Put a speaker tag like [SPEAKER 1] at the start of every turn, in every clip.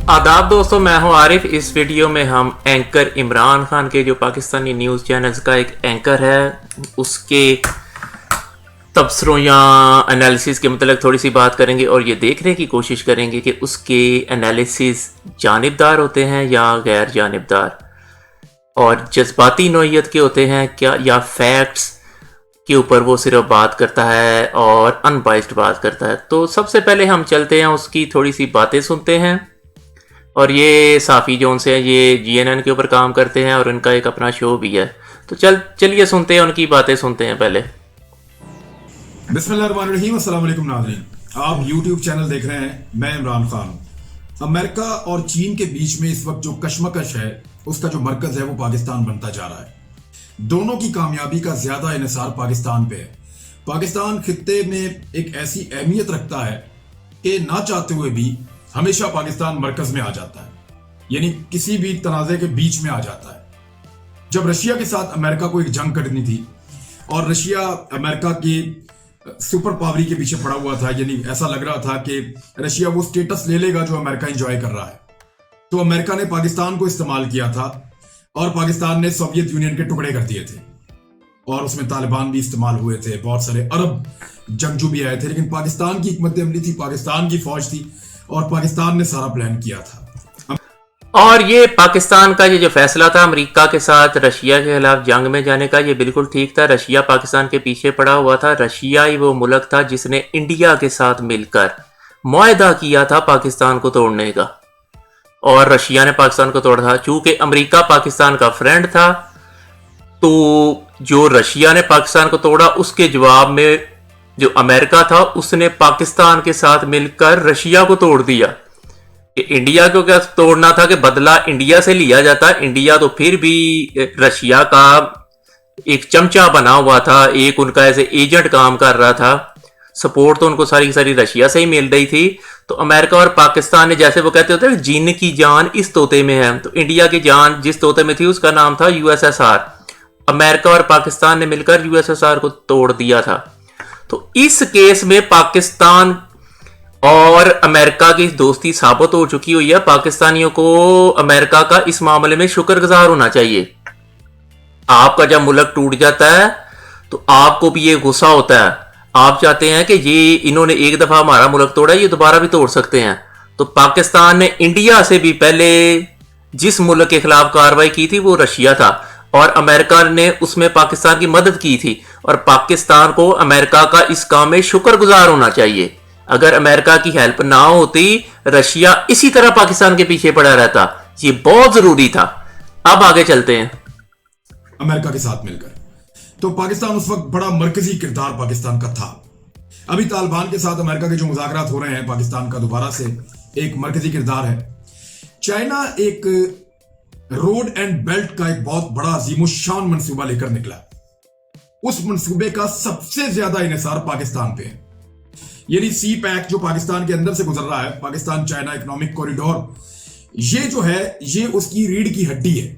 [SPEAKER 1] आदाब दोस्तों, मैं हूं आरिफ। इस वीडियो में हम एंकर इमरान खान के जो पाकिस्तानी न्यूज़ चैनल्स का एक एंकर है उसके तबसरों या एनालिसिस के मतलब थोड़ी सी बात करेंगे और ये देखने की कोशिश करेंगे कि उसके एनालिसिस जानिबदार होते हैं या गैर जानिबदार, और जज्बाती नौइयत के होते हैं क्या, या फैक्ट्स के ऊपर वो सिर्फ बात करता है और अनबाइस्ड बात करता है। तो सबसे पहले हम चलते हैं उसकी थोड़ी सी बातें सुनते हैं। और ये साफ़ी जोन से हैं, ये GNN के ऊपर काम करते हैं और उनका एक अपना शो भी है। तो चलिए सुनते हैं, उनकी बातें सुनते हैं पहले।
[SPEAKER 2] बिस्मिल्लाहिर्रहमानिर्रहीम, अस्सलाम वालेकुम नाज़रीन, आप YouTube चैनल देख रहे हैं। मैं इमरान खान। अमेरिका और चीन के बीच में इस वक्त जो कशमकश है उसका जो मरकज है वो पाकिस्तान बनता जा रहा है। दोनों की कामयाबी का ज्यादा इन्हिसार पाकिस्तान पे है। पाकिस्तान खित्ते में एक ऐसी अहमियत रखता है कि ना चाहते हुए भी हमेशा पाकिस्तान मरकज में आ जाता है, यानी किसी भी तनाज़े के बीच में आ जाता है। जब रशिया के साथ अमेरिका को एक जंग करनी थी और रशिया अमेरिका की सुपर पावरी के पीछे पड़ा हुआ था, यानी ऐसा लग रहा था कि रशिया वो स्टेटस ले लेगा जो अमेरिका एंजॉय कर रहा है, तो अमेरिका ने पाकिस्तान को इस्तेमाल किया था और पाकिस्तान ने सोवियत यूनियन के टुकड़े कर दिए थे और उसमें तालिबान भी इस्तेमाल हुए थे, बहुत सारे अरब जंगजू भी आए थे। लेकिन पाकिस्तान की हिकमत अमली थी, पाकिस्तान की फौज थी और पाकिस्तान ने सारा प्लान किया था।
[SPEAKER 1] और ये पाकिस्तान का ये जो फैसला था अमेरिका के साथ रशिया के खिलाफ जंग में जाने का, ये बिल्कुल ठीक था। रशिया पाकिस्तान के पीछे पड़ा हुआ था। रशिया ही वो मुल्क था जिसने इंडिया के साथ मिलकर मुआहदा किया था पाकिस्तान को तोड़ने का, और रशिया ने पाकिस्तान को तोड़ा था। चूंकि अमेरिका पाकिस्तान का फ्रेंड था, तो जो रशिया ने पाकिस्तान को तोड़ा उसके जवाब में जो अमेरिका था उसने पाकिस्तान के साथ मिलकर रशिया को तोड़ दिया। कि इंडिया को क्या तोड़ना था कि बदला इंडिया से लिया जाता। इंडिया तो फिर भी रशिया का एक चमचा बना हुआ था, एक उनका ऐसे एजेंट काम कर रहा था। सपोर्ट तो उनको सारी की सारी रशिया से ही मिल रही थी। तो अमेरिका और पाकिस्तान ने, जैसे वो कहते होते हैं जीन की जान इस तोते में है, तो इंडिया की जान जिस तोते में थी उसका नाम था USSR। अमेरिका और पाकिस्तान ने मिलकर USSR को तोड़ दिया था। तो इस केस में पाकिस्तान और अमेरिका की दोस्ती साबित हो चुकी हुई है। पाकिस्तानियों को अमेरिका का इस मामले में शुक्रगुजार होना चाहिए। आपका जब मुल्क टूट जाता है तो आपको भी ये गुस्सा होता है, आप चाहते हैं कि ये इन्होंने एक दफा हमारा मुल्क तोड़ा, ये दोबारा भी तोड़ सकते हैं। तो पाकिस्तान ने इंडिया से भी पहले जिस मुल्क के खिलाफ कार्रवाई की थी वो रशिया था, और अमेरिका ने उसमें पाकिस्तान की मदद की थी। और पाकिस्तान को अमेरिका का इस काम में शुक्रगुजार होना चाहिए। अगर अमेरिका की हेल्प ना होती, रशिया इसी तरह पाकिस्तान के पीछे पड़ा रहता। ये बहुत जरूरी था। अब आगे चलते हैं।
[SPEAKER 2] अमेरिका के साथ मिलकर तो पाकिस्तान उस वक्त बड़ा मरकजी किरदार पाकिस्तान का था। अभी तालिबान के साथ अमेरिका के जो मुज़ाकरात हो रहे हैं, पाकिस्तान का दोबारा से एक मरकजी किरदार है। चाइना एक रोड एंड बेल्ट का एक बहुत बड़ा अजीमुशान मंसूबा लेकर निकला। उस मंसूबे का सबसे ज्यादा इन्हिसार पाकिस्तान पे है, यानी सी पैक जो पाकिस्तान के अंदर से गुजर रहा है, पाकिस्तान चाइना इकोनॉमिक कॉरिडोर, ये जो है ये उसकी रीढ़ की हड्डी है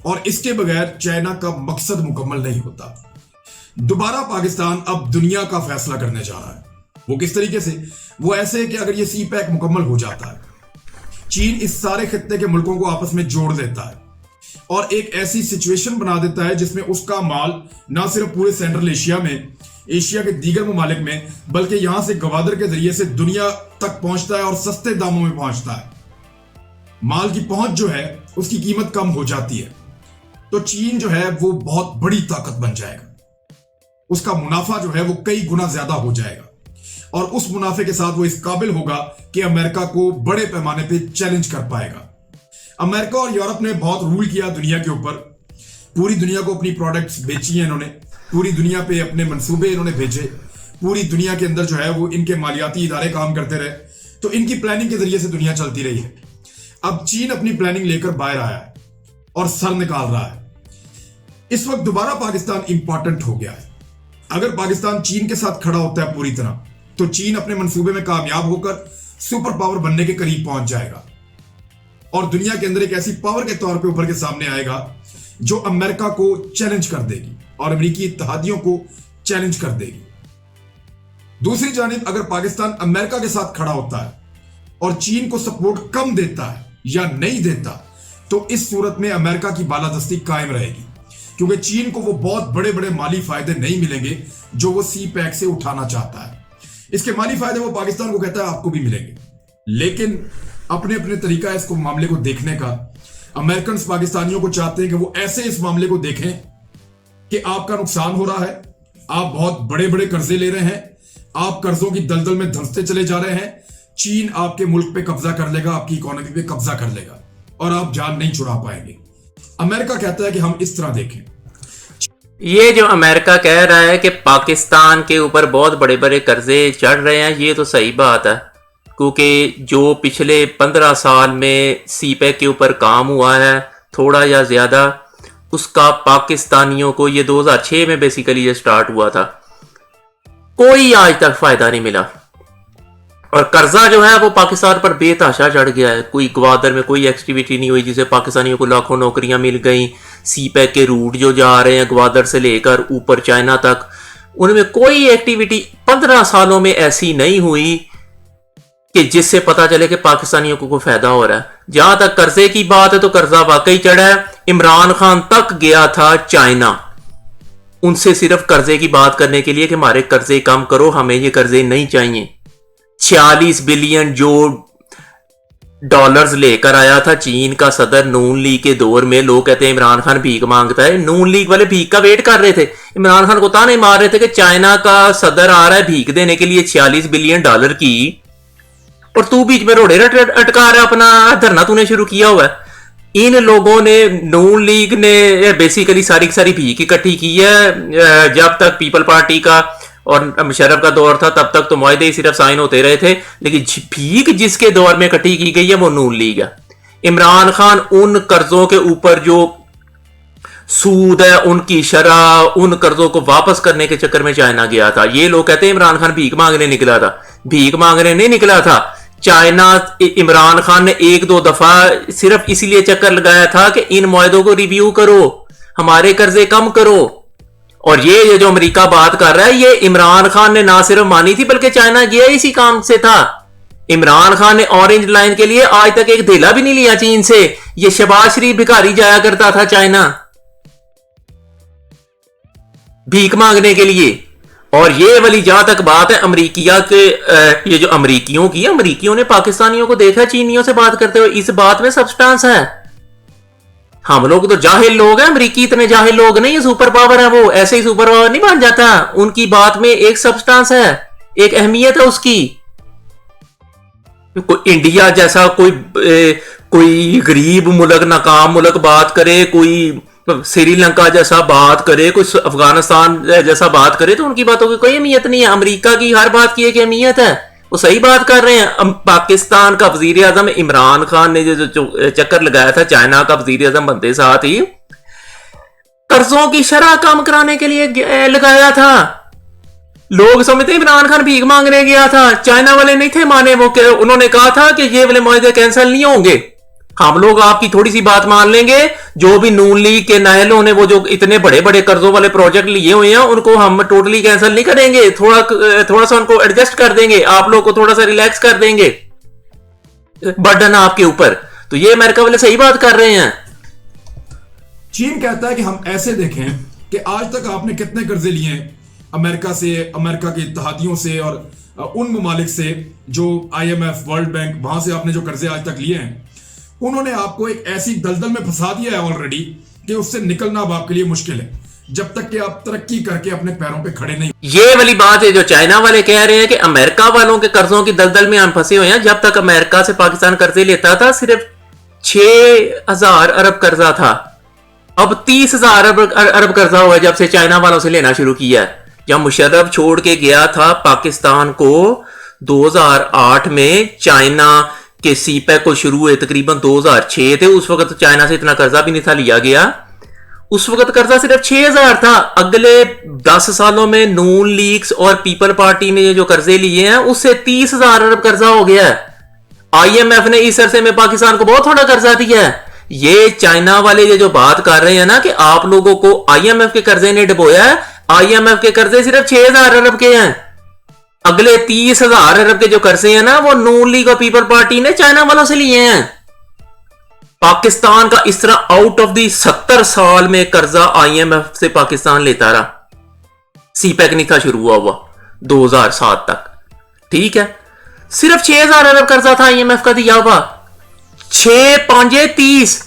[SPEAKER 2] और इसके बगैर चाइना का मकसद मुकम्मल नहीं होता। दोबारा पाकिस्तान अब दुनिया का फैसला करने जा रहा है। वो किस तरीके से? वो ऐसे है कि अगर ये सी पैक मुकम्मल हो जाता है, चीन इस सारे खित्ते के मुल्कों को आपस में जोड़ देता है और एक ऐसी सिचुएशन बना देता है जिसमें उसका माल ना सिर्फ पूरे सेंट्रल एशिया में, एशिया के दीगर ममालिक में, बल्कि यहां से गवादर के जरिए से दुनिया तक पहुंचता है और सस्ते दामों में पहुंचता है। माल की पहुंच जो है उसकी कीमत कम हो जाती है, तो चीन जो है वो बहुत बड़ी ताकत बन जाएगा। उसका मुनाफा जो है वो कई गुना ज्यादा हो जाएगा और उस मुनाफे के साथ वो इस काबिल होगा कि अमेरिका को बड़े पैमाने पे चैलेंज कर पाएगा। अमेरिका और यूरोप ने बहुत रूल किया दुनिया के ऊपर, पूरी दुनिया को अपनी प्रोडक्ट्स बेची हैं इन्होंने, पूरी दुनिया पे अपने मंसूबे इन्होंने भेजे, पूरी दुनिया के अंदर जो है वो इनके मालियाती इदारे काम करते रहे, तो इनकी प्लानिंग के जरिए से दुनिया चलती रही है। अब चीन अपनी प्लानिंग लेकर बाहर आया है और सर निकाल रहा है। इस वक्त दोबारा पाकिस्तान इंपॉर्टेंट हो गया है। अगर पाकिस्तान चीन के साथ खड़ा होता है पूरी तरह, तो चीन अपने मंसूबे में कामयाब होकर सुपर पावर बनने के करीब पहुंच जाएगा और दुनिया के अंदर एक ऐसी पावर के तौर पे उभर के सामने आएगा जो अमेरिका को चैलेंज कर देगी और अमेरिकी इत्तेहादियों को चैलेंज कर देगी। दूसरी जानिब अगर पाकिस्तान अमेरिका के साथ खड़ा होता है और चीन को सपोर्ट कम देता है या नहीं देता, तो इस सूरत में अमेरिका की बालादस्ती कायम रहेगी, क्योंकि चीन को वो बहुत बड़े बड़े माली फायदे नहीं मिलेंगे जो वो सी पैक से उठाना चाहता है। इसके माली फायदे वो पाकिस्तान को कहता है आपको भी मिलेंगे, लेकिन अपने अपने तरीका है इसको मामले को देखने का। अमेरिकन पाकिस्तानियों को चाहते हैं कि वो ऐसे इस मामले को देखें कि आपका नुकसान हो रहा है, आप बहुत बड़े बड़े कर्जे ले रहे हैं, आप कर्जों की दलदल में धंसते चले जा रहे हैं, चीन आपके मुल्क पे कब्जा कर लेगा, आपकी इकोनॉमी पे कब्जा कर लेगा और आप जान नहीं छुड़ा पाएंगे। अमेरिका कहता है कि हम इस तरह देखें।
[SPEAKER 1] ये जो अमेरिका कह रहा है कि पाकिस्तान के ऊपर बहुत बड़े बड़े कर्जे चढ़ रहे हैं, ये तो सही बात है, क्योंकि जो पिछले 15 साल में सीपैक के ऊपर काम हुआ है थोड़ा या ज्यादा, उसका पाकिस्तानियों को, ये 2006 में बेसिकली ये स्टार्ट हुआ था, कोई आज तक फायदा नहीं मिला। और कर्जा जो है वो पाकिस्तान पर बेतहाशा चढ़ गया है। कोई ग्वादर में कोई एक्टिविटी नहीं हुई जिसे पाकिस्तानियों को लाखों नौकरियां मिल गई। सीपैक के रूट जो जा रहे हैं ग्वादर से लेकर ऊपर चाइना तक, उनमें कोई एक्टिविटी 15 सालों में ऐसी नहीं हुई कि जिससे पता चले कि पाकिस्तानियों को कोई फायदा हो रहा है। जहां तक कर्जे की बात है तो कर्जा वाकई चढ़ा है। इमरान खान तक गया था चाइना, उनसे सिर्फ कर्जे की बात करने के लिए कि हमारे कर्जे कम करो, हमें ये कर्जे नहीं चाहिए। 46 बिलियन जो डॉलर्स लेकर आया था चीन का सदर नून लीग के दौर में। लोग कहते हैं इमरान खान भीख मांगता है, नून लीग वाले भीख का वेट कर रहे थे, इमरान खान को ताने मार रहे थे कि चाइना का सदर आ रहा है भीख देने के लिए 46 बिलियन डॉलर की, और तू बीच में रोड़े अटका रहा, अपना धरना तूने शुरू किया हुआ है। इन लोगों ने, नून लीग ने बेसिकली सारी की सारी भीख इकट्ठी की है। जब तक पीपल पार्टी का और मुशर्रफ का दौर था तब तक तो मुआहदे ही सिर्फ साइन होते रहे थे, लेकिन भीख जिसके दौर में इकट्ठी की गई है वो नून लीग है। इमरान खान उन कर्जों के ऊपर जो सूद है, उनकी शरह, उन कर्जों को वापस करने के चक्कर में चाइना गया था। ये लोग कहते हैं इमरान खान भीख मांगने निकला था, भीख मांगने नहीं निकला था। चाइना, इमरान खान ने 1-2 दफा सिर्फ इसीलिए चक्कर लगाया था कि इन मुआहदों को रिव्यू करो, हमारे कर्जे कम करो। और ये जो अमेरिका बात कर रहा है, ये इमरान खान ने ना सिर्फ मानी थी बल्कि चाइना गया इसी काम से था। इमरान खान ने ऑरेंज लाइन के लिए आज तक एक धेला भी नहीं लिया चीन से। ये शहबाज शरीफ भिखारी जाया करता था चाइना भीख मांगने के लिए। और ये वाली जहां तक बात है अमरीकिया के, ये जो अमरीकियों की, अमरीकियों ने पाकिस्तानियों को देखा चीनियों से बात करते हुए, इस बात में सब्सटेंस है। हम लोग तो जाहिल लोग हैं, अमरीकी इतने जाहिल लोग नहीं, सुपर पावर है वो, ऐसे ही सुपर पावर नहीं बन जाता। उनकी बात में एक सब्सटेंस है, एक अहमियत है उसकी। इंडिया जैसा कोई गरीब मुल्क, नाकाम मुल्क बात करे, कोई श्रीलंका जैसा बात करे, कोई अफगानिस्तान जैसा बात करे, तो उनकी बातों की कोई अहमियत नहीं है। अमेरिका की हर बात की एक अहमियत है, वो सही बात कर रहे हैं। पाकिस्तान का वजीर आजम इमरान खान ने जो चक्कर लगाया था चाइना का वजीर आजम बनते साथ ही, कर्जों की शरह कम कराने के लिए लगाया था। लोग समझते इमरान खान भीख मांगने गया था, चाइना वाले नहीं थे माने वो, उन्होंने कहा था कि ये वाले मुआहदे कैंसिल नहीं होंगे, हम लोग आपकी थोड़ी सी बात मान लेंगे। जो भी नून लीग के नायलों ने वो जो इतने बड़े बड़े कर्जों वाले प्रोजेक्ट लिए हुए हैं उनको हम टोटली कैंसिल नहीं करेंगे, थोड़ा सा उनको एडजस्ट कर देंगे, आप लोग को थोड़ा सा रिलैक्स कर देंगे बर्डन आपके ऊपर। तो ये अमेरिका वाले सही बात कर रहे हैं।
[SPEAKER 2] चीन कहता है कि हम ऐसे देखें कि आज तक आपने कितने कर्जे लिए हैं अमेरिका से, अमेरिका के इत्तेहादियों से और उन ममालिक से जो IMF, वर्ल्ड बैंक, वहां से आपने जो कर्जे आज तक लिए हैं, उन्होंने आपको एक ऐसी दलदल में फंसा दिया है ऑलरेडी कि उससे निकलना अब आपके लिए मुश्किल है जब तक कि आप तरक्की करके अपने पैरों पे खड़े नहीं।
[SPEAKER 1] ये वाली बात है जो चाइना वाले कह रहे हैं कि अमेरिका वालों के कर्जों की दलदल में हम फंसे हुए हैं। जब तक अमेरिका से पाकिस्तान कर्जे लेता था सिर्फ 6,000 अरब कर्जा था, अब 30,000 अरब कर्जा हुआ जब से चाइना वालों से लेना शुरू किया। जब मुशर्रफ छोड़ के गया था पाकिस्तान को 2008 में, चाइना के सीपैक को शुरू हुए तकरीबन 2006 थे, उस वक्त चाइना से इतना कर्जा भी नहीं था लिया गया, उस वक्त कर्जा सिर्फ 6,000 था। अगले 10 सालों में नून लीग्स और पीपल पार्टी ने ये जो कर्जे लिए हैं उससे 30,000 अरब कर्जा हो गया है। IMF ने इस अरसे में पाकिस्तान को बहुत थोड़ा कर्जा दिया है। ये चाइना वाले ये जो बात कर रहे हैं ना कि आप लोगों को IMF के कर्जे ने डुबोया है, IMF के कर्जे सिर्फ 6,000 अरब के हैं। अगले 30,000 अरब के जो कर्जे हैं ना, वो नून लीग और पीपल पार्टी ने चाइना वालों से लिए हैं। पाकिस्तान का इस तरह आउट ऑफ दी 70 साल में कर्जा IMF से पाकिस्तान लेता रहा। सीपैक नहीं था शुरू हुआ 2007 तक, ठीक है। सिर्फ 6,000 अरब कर्जा था IMF का दिया हुआ। 6 5 30।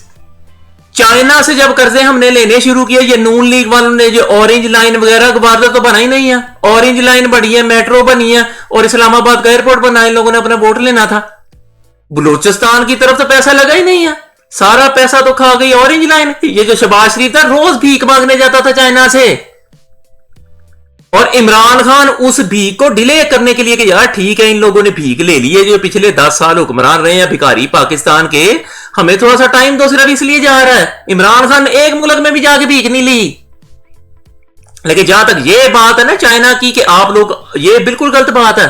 [SPEAKER 1] चाइना से जब कर्जे हमने लेने शुरू किए, ये नून लीग वालों ने जो ऑरेंज लाइन वगैरह गुबारदा तो बना ही नहीं है। ऑरेंज लाइन बनी है, मेट्रो बनी है और इस्लामाबाद का एयरपोर्ट बना है। इन लोगों ने अपना वोट लेना था। बलूचिस्तान की तरफ तो पैसा लगा ही नहीं है, सारा पैसा तो खा गई ऑरेंज लाइन। ये जो शहबाज शरीफ था रोज भीख मांगने जाता था चाइना से, और इमरान खान उस भीख को डिले करने के लिए कि यार ठीक है इन लोगों ने भीख ले ली है, जो पिछले 10 साल हुक्मरान रहे हैं भिखारी पाकिस्तान के, हमें थोड़ा सा टाइम दो, सिर्फ इसलिए जा रहा है। इमरान खान ने एक मुल्क में भी जाके भीख नहीं ली। लेकिन जहां तक ये बात है ना चाइना की कि आप लोग, ये बिल्कुल गलत बात है।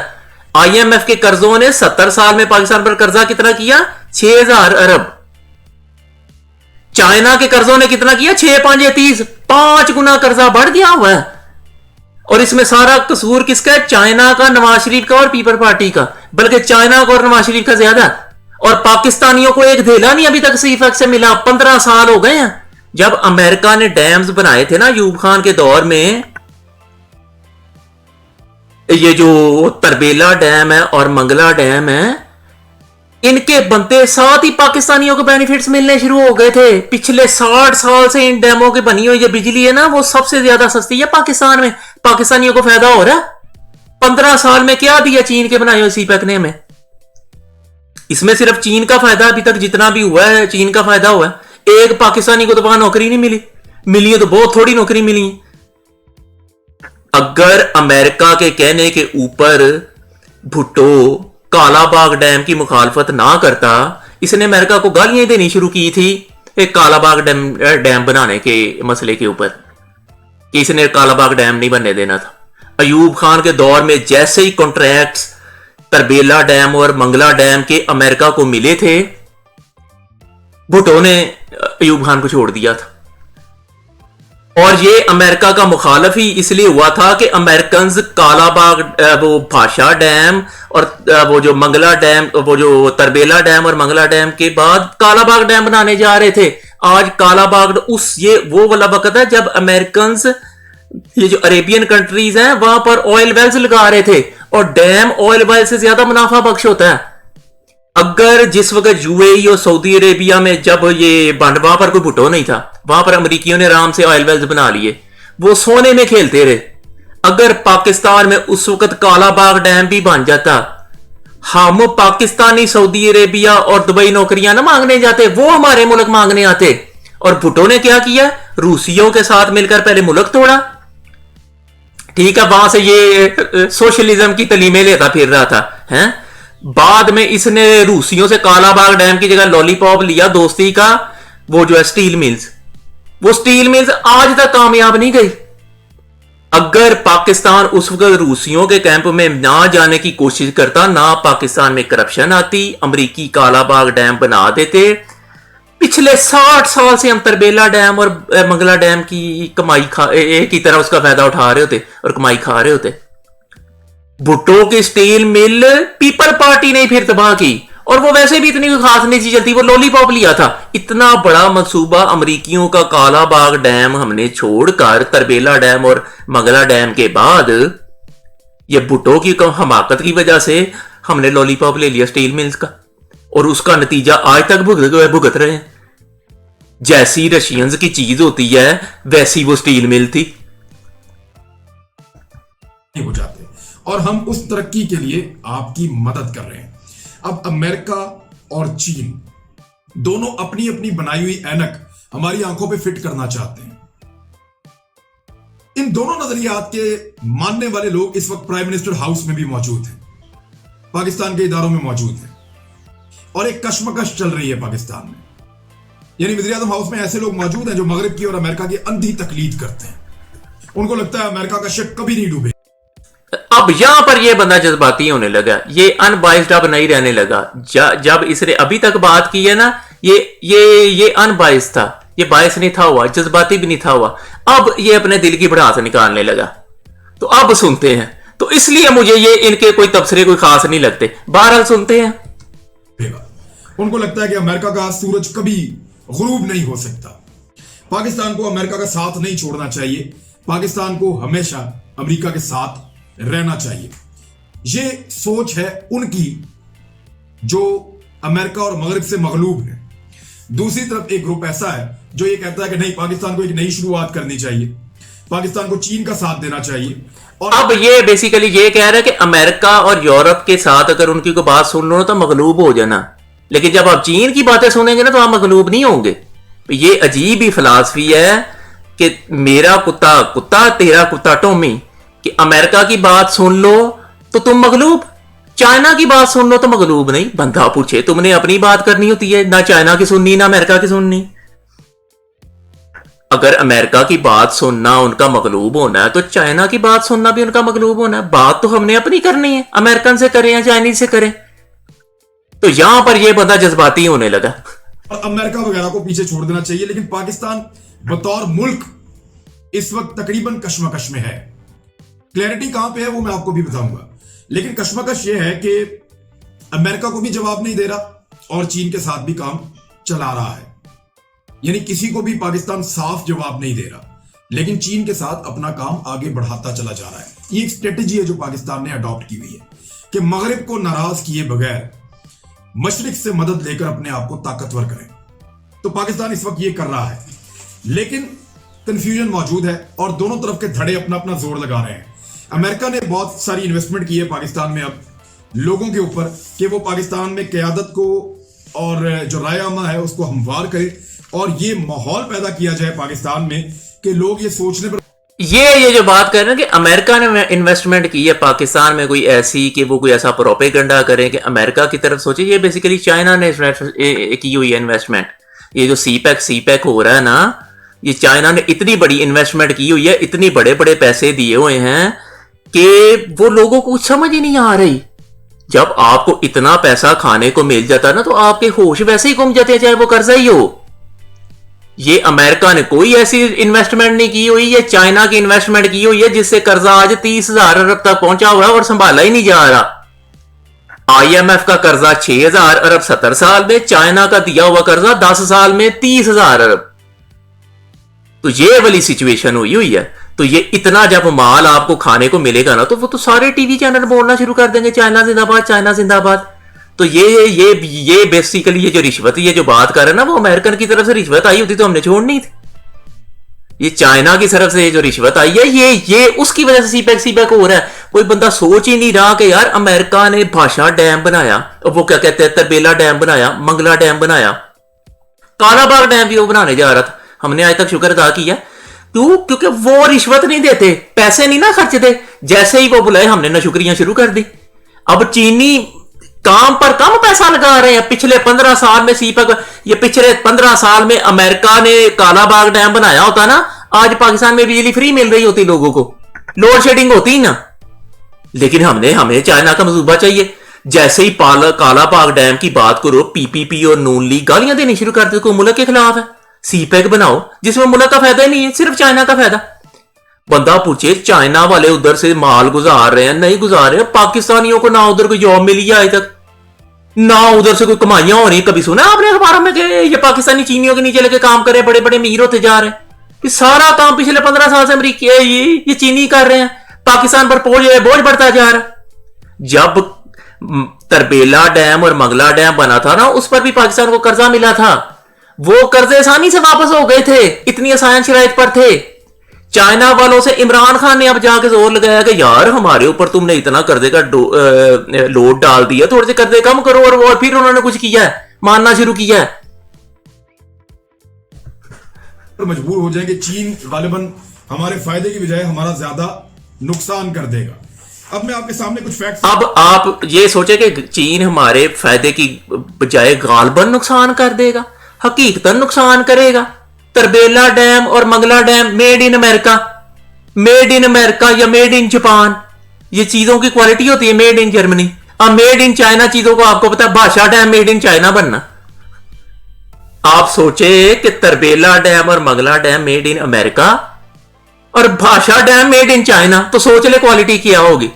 [SPEAKER 1] IMF के कर्जों ने 70 साल में पाकिस्तान पर कर्जा कितना किया? 6,000 अरब। चाइना के कर्जों ने कितना किया? 6 5 30, 5 गुना कर्जा बढ़ गया हुआ है। और इसमें सारा कसूर किसका है? चाइना का, नवाज शरीफ का और पीपल पार्टी का। बल्कि चाइना का और नवाज शरीफ का ज्यादा। और पाकिस्तानियों को एक धेला नहीं अभी तक सीफेक से मिला। 15 साल हो गए हैं। जब अमेरिका ने डैम्स बनाए थे ना अयूब खान के दौर में, ये जो तरबेला डैम है और मंगला डैम है, इनके बनते साथ ही पाकिस्तानियों को बेनिफिट्स मिलने शुरू हो गए थे। पिछले 60 साल से इन डैमों की बनी हुई जो बिजली है ना, वो सबसे ज्यादा सस्ती है पाकिस्तान में। पाकिस्तानियों को फायदा हो रहा है। 15 साल में क्या दिया चीन के बनाए हुए सीपैक ने हमें? इसमें सिर्फ चीन का फायदा अभी तक जितना भी हुआ है, चीन का फायदा हुआ है। एक पाकिस्तानी को तो वहां नौकरी नहीं मिली, मिली है तो बहुत थोड़ी नौकरी मिली। अगर अमेरिका के कहने के ऊपर भुट्टो कालाबाग डैम की मुखालफत ना करता, इसने अमेरिका को गालियां देनी शुरू की थी एक कालाबाग डैम बनाने के मसले के ऊपर, कि इसने कालाबाग डैम नहीं बनने देना था। अयूब खान के दौर में जैसे ही कॉन्ट्रैक्ट्स तरबेला डैम और मंगला डैम के अमेरिका को मिले थे, भुट्टो ने अयूब खान को छोड़ दिया था। और ये अमेरिका का मुखालफ ही इसलिए हुआ था कि अमेरिकन कालाबाग, वो भाषा डैम और वो जो मंगला डैम, वो जो तरबेला डैम और मंगला डैम के बाद कालाबाग डैम बनाने जा रहे थे। आज कालाबाग ये वो वाला वक्त है जब अमेरिकन ये जो अरेबियन कंट्रीज हैं वहां पर ऑयल वेल्स लगा रहे थे, और डैम ऑयल वेल से ज्यादा मुनाफा बख्श होता है। अगर जिस वक्त UAE और सऊदी अरेबिया में जब ये वहां पर कोई भुट्टो नहीं था, वहां पर अमरीकियों ने आराम से ऑयल वेल्स बना लिए, वो सोने में खेलते रहे। अगर पाकिस्तान में उस वक्त कालाबाग डैम भी बन जाता, हम पाकिस्तानी सऊदी अरेबिया और दुबई नौकरियां ना मांगने जाते, वो हमारे मुल्क मांगने आते। और भुट्टो ने क्या किया? रूसियों के साथ मिलकर पहले मुल्क तोड़ा, ठीक है, वहां से ये सोशलिज्म की तलीमें लेता फिर रहा था, हैं। बाद में इसने रूसियों से कालाबाग डैम की जगह लॉलीपॉप लिया दोस्ती का, वो जो है स्टील मिल्स, वो स्टील मिल्स आज तक कामयाब नहीं गई। अगर पाकिस्तान उस वक्त रूसियों के कैंप में ना जाने की कोशिश करता, ना पाकिस्तान में करप्शन आती, अमरीकी कालाबाग डैम बना देते, पिछले 60 साल से हम तरबेला डैम और मंगला डैम की कमाई एक ही तरह उसका फायदा उठा रहे होते और कमाई खा रहे होते। भुट्टो की स्टील मिल पीपल पार्टी ने फिर तबाह की, और वो वैसे भी इतनी खास नहीं थी चलती, वो लॉलीपॉप लिया था। इतना बड़ा मंसूबा अमरीकियों का कालाबाग डैम हमने छोड़कर तरबेला डैम और मंगला डैम के बाद, ये भुट्टो की हमाकत की वजह से हमने लॉलीपॉप ले लिया स्टील मिल्स का, और उसका नतीजा आज तक भुगत रहे हैं। जैसी रशियंस की चीज होती है वैसी वो स्टील मिल थी।
[SPEAKER 2] हो जाते और हम उस तरक्की के लिए आपकी मदद कर रहे हैं। अब अमेरिका और चीन दोनों अपनी अपनी बनाई हुई ऐनक हमारी आंखों पे फिट करना चाहते हैं। इन दोनों नजरियात के मानने वाले लोग इस वक्त प्राइम मिनिस्टर हाउस में भी मौजूद हैं, पाकिस्तान के इदारों में मौजूद हैं, और एक कशमकश चल रही है पाकिस्तान में। यानी वज़ीर-ए-आज़म हाउस में ऐसे लोग मौजूद हैं जो मगरिब की और अमेरिका की अंधी तकलीद करते हैं। उनको लगता है अमेरिका का शिप कभी नहीं डूबे।
[SPEAKER 1] अब यहां पर यह बंदा जज्बाती होने लगा, ये अनबाइस्ड अब नहीं रहने लगा। जब इसने अभी तक बात की है ना, ये अनबाइस्ड था, ये बायस नहीं था हुआ, जज्बाती भी नहीं था हुआ। अब ये अपने दिल की भड़ास निकालने लगा। तो अब सुनते हैं, तो इसलिए मुझे ये इनके कोई तबसरे कोई खास नहीं लगते। बहरहाल सुनते हैं।
[SPEAKER 2] उनको लगता है कि अमेरिका का सूरज कभी गुरूब नहीं हो सकता। पाकिस्तान को अमेरिका का साथ नहीं छोड़ना चाहिए, पाकिस्तान को हमेशा अमेरिका के साथ रहना चाहिए। ये सोच है उनकी जो अमेरिका और मगरिब से मगलूब है। दूसरी तरफ एक ग्रुप ऐसा है जो ये कहता है कि नहीं, पाकिस्तान को एक नई शुरुआत करनी चाहिए, पाकिस्तान को चीन का साथ देना चाहिए। और
[SPEAKER 1] अब ये बेसिकली ये कह रहा है कि अमेरिका और यूरोप के साथ अगर उनकी कोई बात सुन लो तो मगलूब हो जाना, लेकिन जब आप चीन की बातें सुनेंगे ना तो आप मगलूब नहीं होंगे। ये अजीब ही फिलॉसफी है कि मेरा कुत्ता कुत्ता तेरा कुत्ता टॉमी, कि अमेरिका की बात सुन लो तो तुम मगलूब, चाइना की बात सुन लो तो मगलूब नहीं। बंदा पूछे, तुमने अपनी बात करनी होती है, ना चाइना की सुननी ना अमेरिका की सुननी। अगर अमेरिका की बात सुनना उनका मगलूब होना है तो चाइना की बात सुनना भी उनका मगलूब होना है। बात तो हमने अपनी करनी है, अमेरिकन से करें या चाइनीज से करें। तो यहां पर यह बंदा जज्बाती होने लगा।
[SPEAKER 2] अमेरिका वगैरह को पीछे छोड़ देना चाहिए, लेकिन पाकिस्तान बतौर मुल्क इस वक्त तकरीबन कश्मकश में है। क्लैरिटी कहां पे है वो मैं आपको भी बताऊंगा, लेकिन कश्मकश ये है कि अमेरिका को भी जवाब नहीं दे रहा और चीन के साथ भी काम चला रहा है। यानी किसी को भी पाकिस्तान साफ जवाब नहीं दे रहा, लेकिन चीन के साथ अपना काम आगे बढ़ाता चला जा रहा है। ये एक स्ट्रेटेजी है जो पाकिस्तान ने अडॉप्ट की हुई है कि मगरिब को नाराज किए बगैर मशरिक से मदद लेकर अपने आप को ताकतवर करें। तो पाकिस्तान इस वक्त ये कर रहा है, लेकिन कंफ्यूजन मौजूद है और दोनों तरफ के धड़े अपना अपना जोर लगा रहे हैं। अमेरिका ने बहुत सारी इन्वेस्टमेंट की है पाकिस्तान में अब लोगों के ऊपर कि वो पाकिस्तान में क़यादत को और जो राय आमा है उसको हमवार करे और ये माहौल पैदा किया जाए पाकिस्तान में कि लोग ये सोचने पर
[SPEAKER 1] ये जो बात कर रहे हैं कि अमेरिका ने इन्वेस्टमेंट की है पाकिस्तान में, कोई ऐसी कि वो कोई ऐसा प्रोपेगेंडा करें कि अमेरिका की तरफ सोचे। ये बेसिकली चाइना ने की हुई है इन्वेस्टमेंट। ये जो सीपैक हो रहा है ना, ये चाइना ने इतनी बड़ी इन्वेस्टमेंट की हुई है, इतनी बड़े बड़े पैसे दिए हुए हैं कि वो लोगों को कुछ समझ ही नहीं आ रही। जब आपको इतना पैसा खाने को मिल जाता है ना तो आपके होश वैसे ही गुम जाते हैं, चाहे वो कर्जा ही हो। ये अमेरिका ने कोई ऐसी इन्वेस्टमेंट नहीं की हुई, ये चाइना की इन्वेस्टमेंट की हुई है जिससे कर्जा आज 30,000 अरब तक पहुंचा हुआ है और संभाला ही नहीं जा रहा। आईएमएफ का कर्जा 6,000 अरब 70 साल में, चाइना का दिया हुआ कर्जा 10 साल में 30,000 अरब। तो ये वाली सिचुएशन हुई है। तो ये इतना जब माल आपको खाने को मिलेगा ना तो वो तो सारे टीवी चैनल बोलना शुरू कर देंगे चाइना जिंदाबाद, चाइना जिंदाबाद। तो ये बेसिकली ये जो रिश्वत ये जो बात कर रहे हैं ना, वो अमेरिकन की तरफ से रिश्वत आई होती तो हमने छोड़नी थी। ये चाइना की तरफ से ये जो रिश्वत आई है ये उसकी वजह से सीपैक हो रहा है। कोई बंदा सोच ही नहीं रहा कि यार अमेरिका ने भाषा डैम बनाया, वो क्या कहते हैं तरबेला डैम बनाया, मंगला डैम बनाया, कालाबाग डैम भी वो बनाने जा रहा था। हमने आज तक शुक्र अदा किया। क्यों? क्योंकि वो रिश्वत नहीं देते, पैसे नहीं ना खर्चते। जैसे ही वो बुलाए हमने ना शुक्रिया शुरू कर दी। अब चीनी काम पर कम पैसा लगा रहे हैं। पिछले 15 साल में ये पिछले 15 साल में अमेरिका ने कालाबाग डैम बनाया होता ना, आज पाकिस्तान में बिजली फ्री मिल रही होती लोगों को, लोड शेडिंग होती ना। लेकिन हमें चाइना का मंसूबा चाहिए। जैसे ही कालाबाग डैम की बात करो, पीपीपी और नून लीग गालियां देनी शुरू कर दे, कोई मुल्क के खिलाफ है। सीपैक बनाओ जिसमें मुल्क का फायदा ही नहीं है, सिर्फ चाइना का फायदा। बंदा पूछे चाइना वाले उधर से माल गुजार रहे हैं, नहीं गुजार रहे, पाकिस्तानियों को ना उधर कोई जॉब मिली है आज तक, ना उधर से कोई कमाइयां हो रही। कभी सुना आपने अखबारों में कि ये पाकिस्तानी चीनियों के नीचे लेके काम करे, बड़े बड़े अमीर होते जा रहे हैं। ये सारा काम पिछले 15 साल से अमरीकी ये चीनी कर रहे हैं। पाकिस्तान पर बोझ बढ़ता जा रहा है। जब तरबेला डैम और मंगला डैम बना था ना, उस पर भी पाकिस्तान को कर्जा मिला था। वो कर्जे आसानी से वापस हो गए थे, इतनी आसान शराइत पर थे। चाइना वालों से इमरान खान ने अब जाके जोर लगाया कि यार हमारे ऊपर तुमने इतना कर्जे का लोड डाल दिया, थोड़े से कर्जे कम करो। और फिर उन्होंने कुछ किया है, मानना शुरू किया है।
[SPEAKER 2] मजबूर हो जाएंगे। चीन गालिबन हमारे फायदे की बजाय हमारा ज्यादा नुकसान कर देगा। अब मैं आपके सामने कुछ फैक्ट्स।
[SPEAKER 1] अब आप ये सोचे कि चीन हमारे फायदे की बजाय गालिबन नुकसान कर देगा, हकीकतन नुकसान करेगा। तरबेला डैम और Mangla dam made in America या मेड इन जापान, ये चीजों की क्वालिटी होती है मेड इन जर्मनी। अब मेड इन चाइना चीजों को आपको पता है, भाषा डैम मेड इन चाइना बनना। आप सोचे कि तरबेला डैम और Mangla dam made in America और भाषा डैम मेड इन चाइना, तो सोच ले क्वालिटी क्या होगी।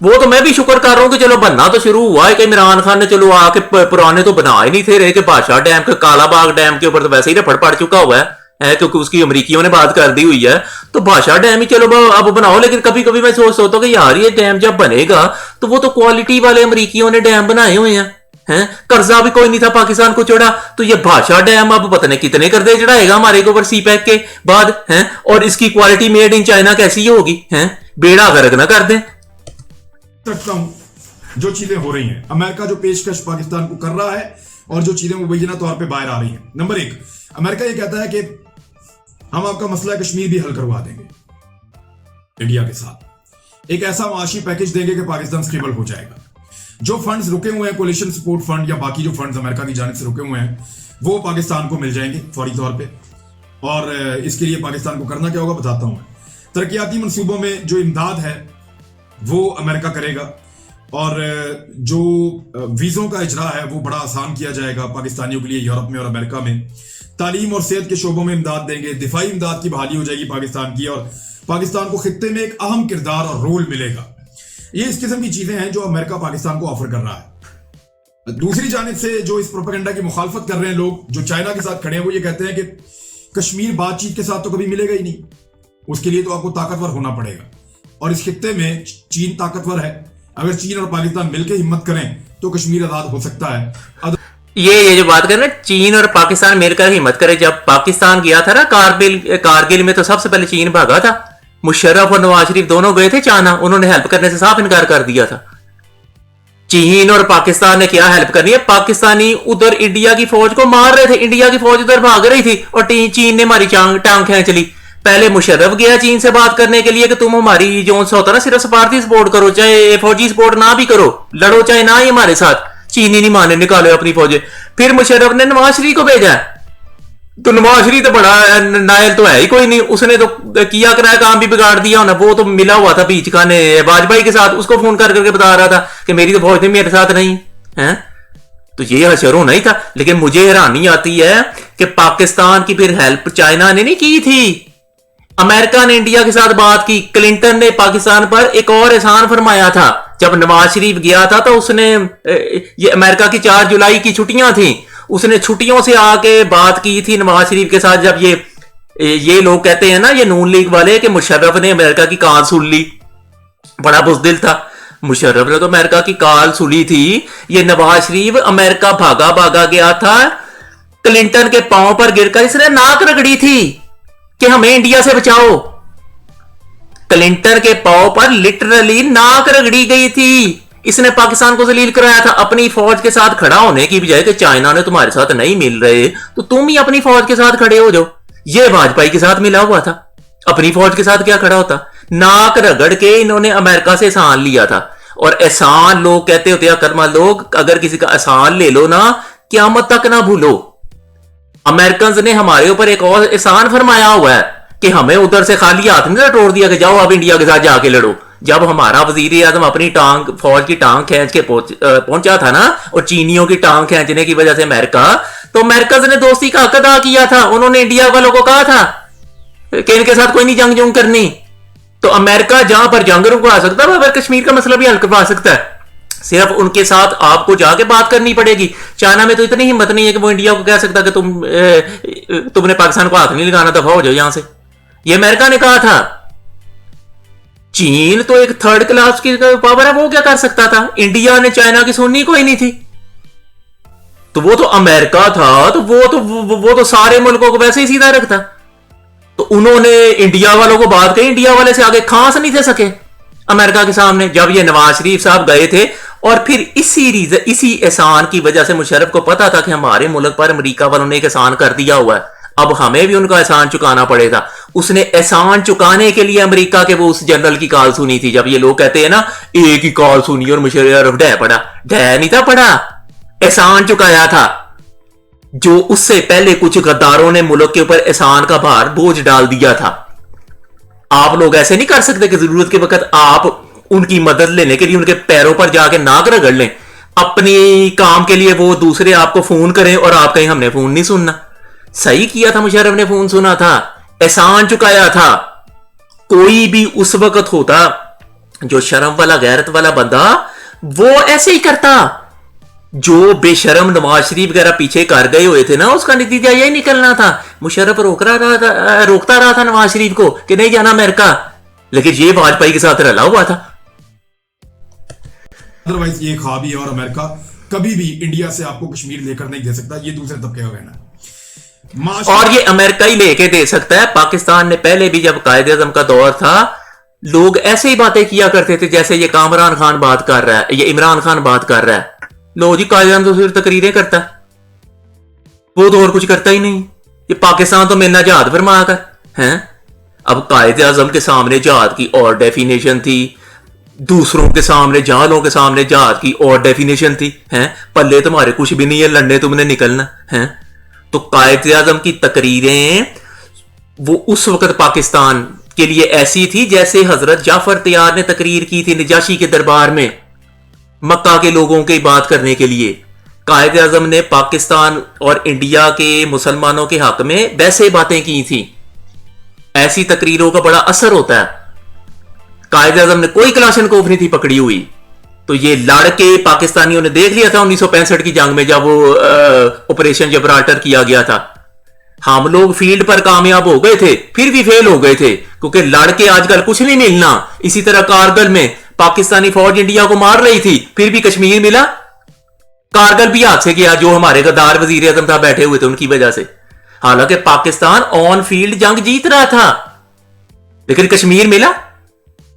[SPEAKER 1] वो तो मैं भी शुक्र कर रहा हूँ कि चलो बनना तो शुरू हुआ है कि इमरान खान ने चलो आके पुराने तो बना ही नहीं थे रहे कि बादशाह डैम के कालाबाग डैम के ऊपर तो वैसे ही रफड़ पड़ चुका हुआ है क्योंकि उसकी अमरीकियों ने बात कर दी हुई है। तो बादशाह डैम ही चलो अब बनाओ। लेकिन कभी कभी मैं सोचता हूँ कि यार ये डैम जब बनेगा तो वो तो क्वालिटी वाले अमरीकियों ने डैम बनाए हुए हैं, कर्जा भी कोई नहीं था पाकिस्तान को चढ़ा। तो ये बादशाह डैम अब पता नहीं कितने कर्जे चढ़ाएगा हमारे ऊपर सी पैक के बाद है। और इसकी क्वालिटी मेड इन चाइना कैसी होगी है, बेड़ा गर्क ना कर दें।
[SPEAKER 2] सकता हूं जो चीजें हो रही हैं, अमेरिका जो पेशकश पाकिस्तान को कर रहा है और जो चीजें मुबैना तौर पे बाहर आ रही हैं। नंबर एक, अमेरिका ये कहता है कि हम आपका मसला कश्मीर भी हल करवा देंगे इंडिया के साथ, एक ऐसा माशी पैकेज देंगे कि पाकिस्तान स्टेबल हो जाएगा। जो फंड्स रुके हुए हैं, कोलिशन सपोर्ट फंड या बाकी जो फंड्स अमेरिका की जानिब से रुके हुए हैं, वो पाकिस्तान को मिल जाएंगे फौरी तौर पे। और इसके लिए पाकिस्तान को करना क्या होगा बताता हूं। तरक्याती मंसूबों में जो इमदाद है वो अमेरिका करेगा, और जो वीज़ों का इजरा है वो बड़ा आसान किया जाएगा पाकिस्तानियों के लिए यूरोप में और अमेरिका में। तालीम और सेहत के शोबों में इमदाद देंगे, दिफाई इमदाद की बहाली हो जाएगी पाकिस्तान की, और पाकिस्तान को खित्ते में एक अहम किरदार और रोल मिलेगा। ये इस किस्म की चीजें हैं जो अमेरिका पाकिस्तान को ऑफर कर रहा है। दूसरी जानिब से जो इस प्रोपेगेंडा की मुखालफत कर रहे हैं लोग जो चाइना के साथ खड़े हैं, वो ये कहते हैं कि कश्मीर बातचीत के साथ तो कभी मिलेगा ही नहीं, उसके लिए तो आपको ताकतवर होना पड़ेगा। और इस खित्ते में चीन ताकतवर है, अगर चीन और पाकिस्तान मिलकर हिम्मत करें तो कश्मीर आजाद हो सकता है।
[SPEAKER 1] ये जो बात कर रहे हैं चीन और पाकिस्तान मिलकर हिम्मत करे, जब पाकिस्तान गया था ना कारगिल में तो सबसे पहले चीन भागा था। मुशर्रफ और नवाज शरीफ दोनों गए थे चाइना, उन्होंने हेल्प करने से साफ इनकार कर दिया था। चीन और पाकिस्तान ने क्या हेल्प करनी है, पाकिस्तानी उधर इंडिया की फौज को मार रहे थे, इंडिया की फौज उधर भाग रही थी और चीन ने हमारी टांग खींच ली। पहले मुशर्रफ गया चीन से बात करने के लिए कि तुम हमारी जो होता ना सिर्फ सफारती सपोर्ट करो, चाहे फौजी सपोर्ट ना भी करो, लड़ो चाहे ना ही हमारे साथ। चीनी नहीं माने, निकालो अपनी फौजें। फिर मुशर्रफ ने नवाज शरीफ को भेजा, तो नवाज शरीफ तो बड़ा नायल तो है ही कोई नहीं, उसने तो किया कराया काम भी बिगाड़ दिया होना। वो तो मिला हुआ था बीच का ने वाजपेयी के साथ, उसको फोन कर करके बता रहा था कि मेरी तो फौज मेरे साथ नहीं है। तो ये हशरों नहीं था। लेकिन मुझे हैरानी आती है कि पाकिस्तान की फिर हेल्प चाइना ने नहीं की थी, अमेरिका ने इंडिया के साथ बात की। क्लिंटन ने पाकिस्तान पर एक और एहसान फरमाया था। जब नवाज शरीफ गया था तो उसने, ये अमेरिका की 4 जुलाई की छुट्टियां थी, उसने छुट्टियों से आके बात की थी नवाज शरीफ के साथ। जब ये लोग कहते हैं ना, ये नून लीग वाले, कि मुशर्रफ ने अमेरिका की काल सुन ली, बड़ा बुज़दिल था। मुशर्रफ ने तो अमेरिका की काल सुनी थी। ये नवाज शरीफ अमेरिका भागा भागा गया था, क्लिंटन के पांव पर गिरकर इसने नाक रगड़ी थी कि हमें इंडिया से बचाओ। क्लिंटन के पांव पर लिटरली नाक रगड़ी गई थी। इसने पाकिस्तान को जलील कराया था अपनी फौज के साथ खड़ा होने की बजाय कि चाइना ने तुम्हारे साथ नहीं मिल रहे तो तुम ही अपनी फौज के साथ खड़े हो जाओ। ये वाजपेयी के साथ मिला हुआ था, अपनी फौज के साथ क्या खड़ा होता। नाक रगड़ के इन्होंने अमेरिका से एहसान लिया था। और एहसान लोग कहते होते अकलमंद लोग, अगर किसी का एहसान ले लो ना, क़यामत तक ना भूलो। अमेरिकन ने हमारे ऊपर एक और एहसान फरमाया हुआ है कि हमें उधर से खाली हाथ नहीं तोड़ दिया कि जाओ अब इंडिया के साथ जाके लड़ो। जब हमारा वजीर आजम अपनी फौज की टांग खींच के पहुंचा था ना, और चीनियों की टांग खींचने की वजह से अमेरिका, तो अमेरिका ने दोस्ती का हक अदा किया था। उन्होंने इंडिया वालों को कहा था कि इनके साथ कोई नहीं जंग करनी। तो अमेरिका जहां पर जंग रुकवा सकता है, वहां कश्मीर का मसला भी हल करवा सकता है। सिर्फ उनके साथ आपको जाके बात करनी पड़ेगी। चाइना में तो इतनी हिम्मत नहीं है कि वो इंडिया को कह सकता कि तुमने पाकिस्तान को हाथ नहीं लगाना, दफा हो जाओ यहां से। ये अमेरिका ने कहा था। चीन तो एक थर्ड क्लास की पावर है, वो क्या कर सकता था। इंडिया ने चाइना की सुननी कोई नहीं थी। तो वो तो अमेरिका था, तो वो तो सारे मुल्कों को वैसे ही सीधा रखता। तो उन्होंने इंडिया वालों को बात कही, इंडिया वाले से आगे खांस नहीं थे सके अमेरिका के सामने। जब ये नवाज शरीफ साहब गए थे, और फिर इसी एहसान की वजह से मुशर्रफ को पता था कि हमारे मुल्क पर अमेरिका वालों ने एक एहसान कर दिया हुआ है, अब हमें भी उनका एहसान चुकाना पड़ेगा। उसने एहसान चुकाने के लिए अमेरिका के वो उस जनरल की कॉल सुनी थी। जब ये लोग कहते हैं ना एक ही कॉल सुनी और मुशर्रफ डह पड़ा, डह नहीं था पड़ा, एहसान चुकाया था। जो उससे पहले कुछ गद्दारों ने मुल्क के ऊपर एहसान का भार बोझ डाल दिया था। आप लोग ऐसे नहीं कर सकते कि जरूरत के वक्त आप उनकी मदद लेने के लिए उनके पैरों पर जाके नाक रगड़ लें। अपनी काम के लिए वो दूसरे आपको फोन करें और आप कहें हमने फोन नहीं सुनना। सही किया था मुशर्रफ ने, फोन सुना था, एहसान चुकाया था। कोई भी उस वक्त होता जो शर्म वाला गैरत वाला बंदा वो ऐसे ही करता। जो बेशरम नवाज शरीफ वगैरह पीछे कर गए हुए थे ना, उसका नतीजा यही निकलना था। मुशर्रफ रोकता रहा था नवाज शरीफ को कि नहीं जाना अमेरिका, लेकिन ये वाजपेयी के साथ रला हुआ था।
[SPEAKER 2] अदरवाइज ये ख्वाब ही है, और अमेरिका कभी भी इंडिया से आपको कश्मीर लेकर नहीं दे सकता, ये दूसरे तबके का कहना है।
[SPEAKER 1] और ये अमेरिका ही लेके दे सकता है। पाकिस्तान ने पहले भी जब कायदे आज़म का दौर था, लोग ऐसे ही बातें किया करते थे जैसे ये कामरान खान बात कर रहा है, ये इमरान खान बात कर रहा है। लो जी, कायदे आज़म तो सिर्फ तकरीरें करता है, वो तो और कुछ करता ही नहीं। ये पाकिस्तान तो मेरा जहाद फरमा कर हैं। अब कायदे आज़म के सामने जहाद की और डेफिनेशन थी, दूसरों के सामने जालों के सामने जहाद की और डेफिनेशन थी हैं। पल्ले तुम्हारे कुछ भी नहीं है, लड़ने तुमने निकलना है। तो कायदे आज़म की तकरीरें वो उस वक्त पाकिस्तान के लिए ऐसी थी जैसे हजरत जाफर तैयार ने तकरीर की थी नजाशी के दरबार में मक्का के लोगों की बात करने के लिए। कायदे आज़म ने पाकिस्तान और इंडिया के मुसलमानों के हक में वैसे बातें की थी। ऐसी तकरीरों का बड़ा असर होता है। कायदे आज़म ने कोई कलाशनकोफ नहीं थी पकड़ी हुई, तो ये लड़के पाकिस्तानियों ने देख लिया था 1965 की जंग में, जब वो ऑपरेशन जबराल्टर किया गया था। हम लोग फील्ड पर कामयाब हो गए थे, फिर भी फेल हो गए थे, क्योंकि लड़के आजकल कुछ नहीं मिलना। इसी तरह कारगिल में पाकिस्तानी फौज इंडिया को मार रही थी, फिर भी कश्मीर मिला। कारगिल भी हाथ से गया, जो हमारे गद्दार वजीर आज़म था बैठे हुए थे उनकी वजह से। हालांकि पाकिस्तान ऑन फील्ड जंग जीत रहा था, लेकिन कश्मीर मिला।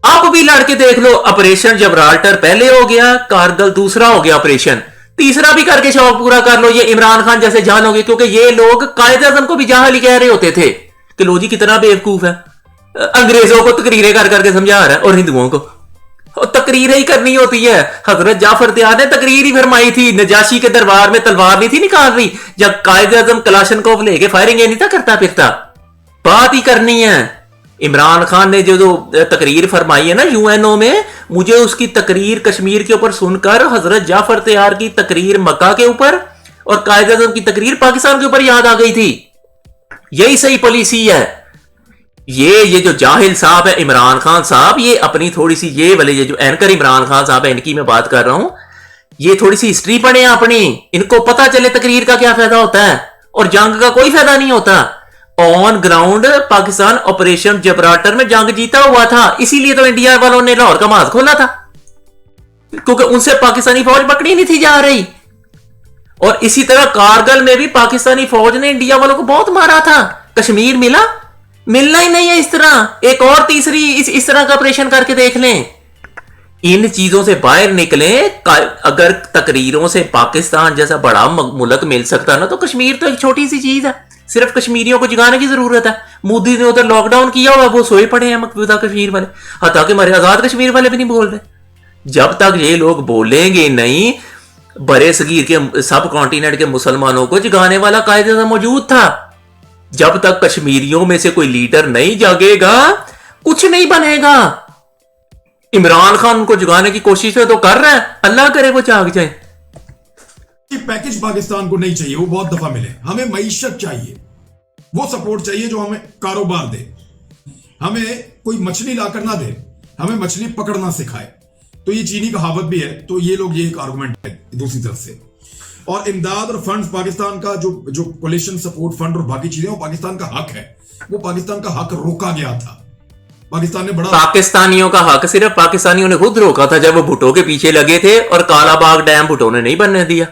[SPEAKER 1] आप भी लड़के देख लो, ऑपरेशन जबराल्टर पहले हो गया, कारगिल दूसरा हो गया ऑपरेशन, तीसरा भी करके शौक पूरा कर लो। ये इमरान खान जैसे जान होंगे, क्योंकि ये लोग कायदे आज़म को भी जाहल कह रहे होते थे कि लो जी कितना बेवकूफ है, अंग्रेजों को तकरीरें कर करके समझा रहा है और हिंदुओं को तकरीरें ही करनी होती है। हजरत जाफर तैयार ने तकरीर ही फरमाई थी, नजाशी के दरबार में तलवार नहीं थी निकाल रही, जब कायदे आज़म कलाशनकोफ लेके फायरिंग नहीं था करता फिरता, बात ही करनी है। इमरान खान ने जो तकरीर फरमाई है ना यूएनओ में, मुझे उसकी तकरीर कश्मीर के ऊपर सुनकर हजरत जाफर तैयार की तकरीर मक्का के ऊपर और कायदे आज़म की तकरीर पाकिस्तान के ऊपर याद आ गई थी। यही सही पॉलिसी है। ये जो जाहिल साहब है इमरान खान साहब, ये अपनी थोड़ी सी ये वाले ये जो एंकर इमरान खान साहब है, इनकी मैं बात कर रहा हूं, ये थोड़ी सी हिस्ट्री पढ़े अपनी, इनको पता चले तकरीर का क्या फायदा होता है और जंग का कोई फायदा नहीं होता। ऑन ग्राउंड पाकिस्तान ऑपरेशन जबराल्टर में जंग जीता हुआ था, इसीलिए तो इंडिया वालों ने लाहौर का माज खोला था, क्योंकि उनसे पाकिस्तानी फौज पकड़ी नहीं थी जा रही। और इसी तरह कारगिल में भी पाकिस्तानी फौज ने इंडिया वालों को बहुत मारा था। कश्मीर मिला, मिलना ही नहीं है इस तरह। एक और तीसरी इस तरह का ऑपरेशन करके देख लें। इन चीजों से बाहर निकलें। अगर तकरीरों से पाकिस्तान जैसा बड़ा मुल्क मिल सकता ना, तो कश्मीर तो एक छोटी सी चीज है, सिर्फ कश्मीरियों को जगाने की जरूरत है। मोदी ने उधर लॉकडाउन किया हुआ, वो सोए पड़े हैं मकबूजा कश्मीर वाले, हत्या कि हमारे आजाद कश्मीर वाले भी नहीं बोल रहे। जब तक ये लोग बोलेंगे नहीं, बड़े सगीर के सब कॉन्टिनेंट के मुसलमानों को जगाने वाला कायदा मौजूद था। जब तक कश्मीरियों में से कोई लीडर नहीं जागेगा, कुछ नहीं बनेगा। इमरान खान उनको जगाने की कोशिश तो कर रहा है, अल्लाह करे वो जाग जाए।
[SPEAKER 2] पैकेज पाकिस्तान को नहीं चाहिए, वो बहुत दफा मिले। हमें मईशत चाहिए, वो सपोर्ट चाहिए जो हमें कारोबार दे, हमें कोई मछली लाकर ना दे, हमें मछली पकड़ना सिखाए। तो ये चीनी कहावत भी है, तो ये लोग ये एक आर्गुमेंट है दूसरी तरफ से। और इमदाद और फंड्स पाकिस्तान का जो कोलिशन सपोर्ट फंड और बाकी चीजें, वो पाकिस्तान का हक है। वो पाकिस्तान का हक रोका गया था, पाकिस्तान ने बड़ा
[SPEAKER 1] पाकिस्तानियों का हक सिर्फ पाकिस्तानियों ने खुद रोका था जब वो भुट्टो के पीछे लगे थे, और कालाबाग डैम भुट्टो ने नहीं बनने दिया।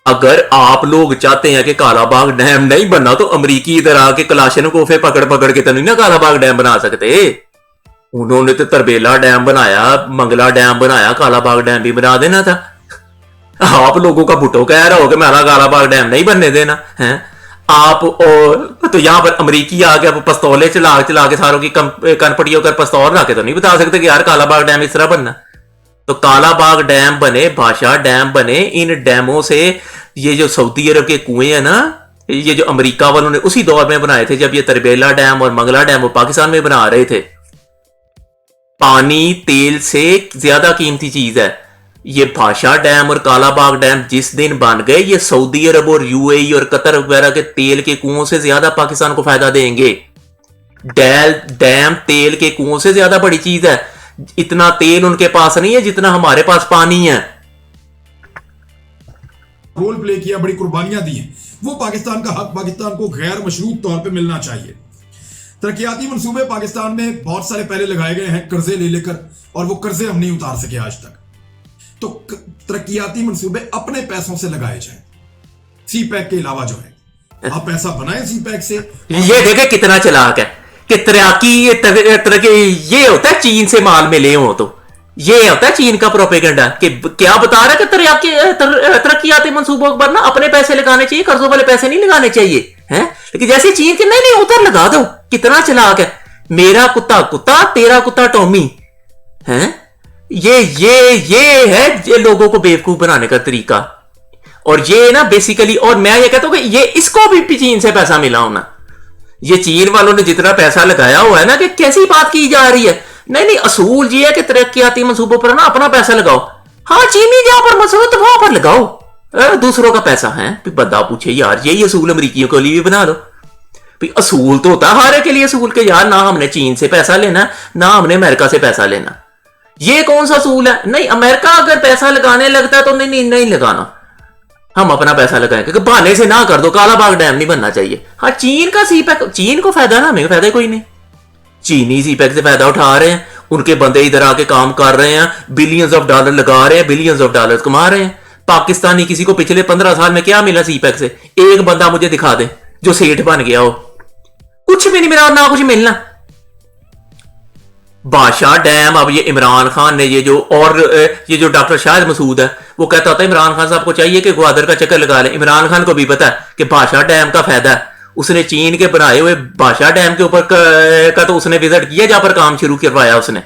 [SPEAKER 1] अगर आप लोग चाहते हैं कि कालाबाग डैम नहीं बनना, तो अमरीकी इधर आके कलाशनकोफे पकड़ पकड़ के तो नहीं ना कालाबाग डैम बना सकते। उन्होंने तो तरबेला डैम बनाया, मंगला डैम बनाया, कालाबाग डैम भी बना देना था। आप लोगों का भुट्टो कह रहा हो कि मेरा कालाबाग डैम नहीं बनने देना है आप, और तो यहां पर अमरीकी आ गया पिस्तौले चला के सारों की कनपटियों कर पिस्तौल रख के तो नहीं बता सकते कि यार कालाबाग डैम इस तरह बनना। तो कालाबाग डैम बने, भाषा डैम बने। इन डैमों से ये जो सऊदी अरब के कुएं हैं ना, ये जो अमेरिका वालों ने उसी दौर में बनाए थे जब ये तरबेला डैम और मंगला डैम वो पाकिस्तान में बना रहे थे। पानी तेल से ज्यादा कीमती चीज है। ये भाषा डैम और कालाबाग डैम जिस दिन बन गए, ये सऊदी अरब और यूएई और कतर वगैरह के तेल के कुओं से ज्यादा पाकिस्तान को फायदा देंगे। डैम तेल के कुओं से ज्यादा बड़ी चीज है। इतना तेल उनके पास नहीं है जितना हमारे पास पानी है।
[SPEAKER 2] रोल प्ले किया, बड़ी कुर्बानियां दी हैं, वो पाकिस्तान का हक पाकिस्तान को गैर मशरूत तौर पे मिलना चाहिए। तरक्याती मंसूबे पाकिस्तान में बहुत सारे पहले लगाए गए हैं कर्जे ले लेकर, और वो कर्जे हम नहीं उतार सके आज तक। तो तरक्याती मंसूबे अपने पैसों से लगाए जाए, सी पैक के अलावा जो है आप पैसा बनाए सी पैक से।
[SPEAKER 1] ये देखे कितना चालाक है कि तरक्की ये होता है चीन से माल मिले हो तो ये होता है चीन का प्रोपेगेंडा कि क्या बता रहा है कि तरक्याती मंसूबों पर ना अपने पैसे लगाने चाहिए, कर्जों वाले पैसे नहीं लगाने चाहिए हैं। लेकिन जैसे चीन के नहीं उधर लगा दो। कितना चालाक है। मेरा कुत्ता कुत्ता तेरा कुत्ता टॉमी है। ये है ये लोगों को बेवकूफ बनाने का तरीका। और ये ना बेसिकली, और मैं ये कहता हूं कि ये इसको भी चीन से पैसा मिला होना। ये चीन वालों ने जितना पैसा लगाया हुआ है ना, कि कैसी बात की जा रही है। नहीं असूल ये है कि तरक्याती मंसूबों पर ना अपना पैसा लगाओ। हाँ चीनी जहां पर मसरूत वहां पर लगाओ, दूसरों का पैसा है। बंदा पूछे यार यही असूल अमरीकियों के लिए भी बना लो। असूल तो होता है हर एक के लिए असूल के यार, ना हमने चीन से पैसा लेना ना हमने अमेरिका से पैसा लेना। ये कौन सा असूल है। नहीं अमेरिका अगर पैसा लगाने लगता है तो नहीं लगाना, हम अपना पैसा लगाएंगे। क्योंकि बहाने से ना कर दो, काला बाग डैम नहीं बनना चाहिए। हाँ चीन का सीपैक, चीन को फायदा ना, हमें फायदा कोई नहीं। चीनी सीपैक से फायदा उठा रहे हैं, उनके बंदे इधर आके काम कर रहे हैं, बिलियंस ऑफ डॉलर लगा रहे हैं, बिलियंस ऑफ डॉलर कमा रहे हैं। पाकिस्तानी किसी को पिछले 15 साल में क्या मिला सीपैक से? एक बंदा मुझे दिखा दे जो सेठ बन गया हो। कुछ भी नहीं मिला, ना कुछ मिलना। बादशाह डैम, अब ये इमरान खान ने ये जो डॉक्टर शाहिद मसूद है वो कहता होता है इमरान खान साहब को चाहिए कि ग्वादर का चक्कर लगा ले। इमरान खान को भी पता है कि बादशाह डैम का फायदा है। उसने चीन के बनाए हुए बादशाह डैम के ऊपर का तो उसने विजिट किया, जहां पर काम शुरू करवाया उसने।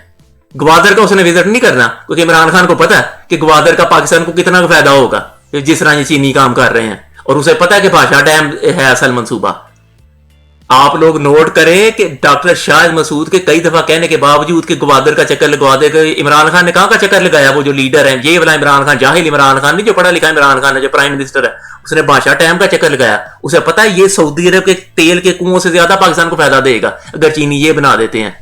[SPEAKER 1] ग्वादर का उसने विजिट नहीं करना, क्योंकि इमरान खान को पता है कि ग्वादर का पाकिस्तान को कितना फायदा होगा जिस तरह ये चीनी काम कर रहे हैं। और उसे पता है कि बादशाह डैम है असल मंसूबा। आप लोग नोट करें कि डॉक्टर शाहिद मसूद के कई दफा कहने के बावजूद कि ग्वादर का चक्कर लगवा दे, इमरान खान ने कहां का चक्कर लगाया? वो जो लीडर है ये वाला इमरान खान, जाहिल इमरान खान नहीं, जो पढ़ा लिखा इमरान खान है, जो प्राइम मिनिस्टर है, उसने बादशाह डैम का चक्कर लगाया। उसे पता है ये सऊदी अरब के तेल के कुओं से ज्यादा पाकिस्तान को फायदा देगा अगर चीनी ये बना देते हैं।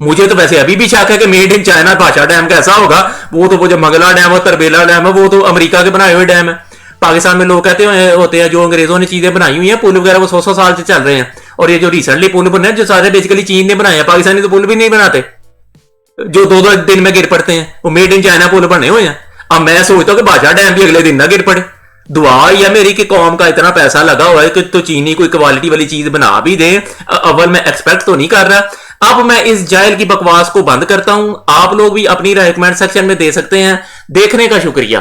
[SPEAKER 1] मुझे तो वैसे अभी भी शक है कि मेड इन चाइना बादशाह डैम कैसा होगा। वो जो मंगला डैम और तरबेला डैम है वो तो अमेरिका के बनाए हुए डैम है। पाकिस्तान में लोग कहते होते हैं जो अंग्रेजों ने चीजें बनाई हुई हैं, पुल वगैरह वो 100 साल से चल रहे हैं। और ये जो रिसेंटली पुल बने हैं जो सारे बेसिकली चीन ने बनाए हैं, पाकिस्तानी तो पुल भी नहीं बनाते, जो 2-2 दिन में गिर पड़ते हैं। वो मेड इन चाइना पुल बने हुए हैं। अब मैं सोचता हूँ कि बादशाह डैम भी अगले दिन ना गिर पड़े। दुआ या मेरी कि कौम का इतना पैसा लगा हुआ है कि तो चीनी कोई क्वालिटी वाली चीज बना भी दे। अव्वल मैं एक्सपेक्ट तो नहीं कर रहा। अब मैं इस जाहिल की बकवास को बंद करता हूं। आप लोग भी अपनी राय कमेंट सेक्शन में दे सकते हैं। देखने का शुक्रिया।